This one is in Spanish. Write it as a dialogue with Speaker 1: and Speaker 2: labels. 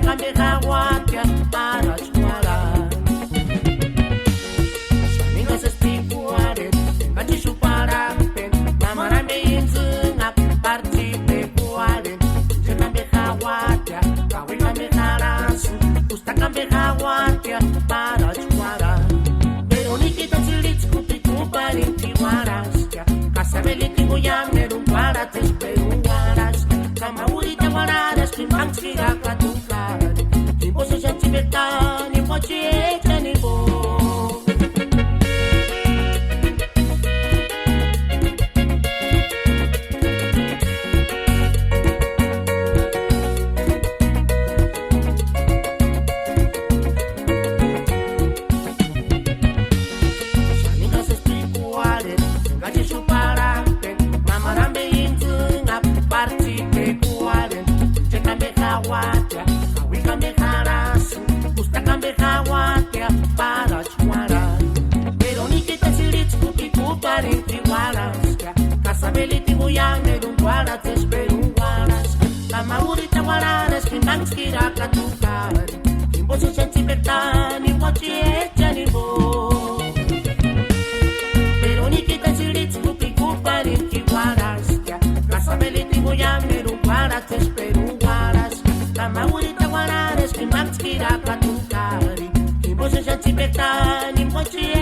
Speaker 1: kambeha watia para chwara shaninga sestikuare ngachi shupara pen mamara me inzunga parti pe kuare je kambeha watia kawi kambeha rasu usta kambeha watia para chwara Veronica tachilits kupiku parinti warastia kasabeliti goyame rumbara tesperuaras kama urita wararas kimangskira katukar Nimbo sa siya tibeta Nimbo chieta nimbo Shaninga sa strikuare Ngaji shuparante Mamarambe inzunga Parti pekuare Chekambe kawatia Kawikambe harasu Ustakambe kawatia Para chwara Veronica tachilits kupiku parinti warastia Kasabeliti goyame rumbara tesperuaras Kama urita wararas Kimangskira katukari Nimbo sa siya tibeta Nimbo chieta nimbo Veronica tachilits kupiku parinti warastia Kasabeliti goyame rumbara tesperuaras Kama urita wararas Kimangskira katukari Nimbo sa siya tibeta Nimbo chieta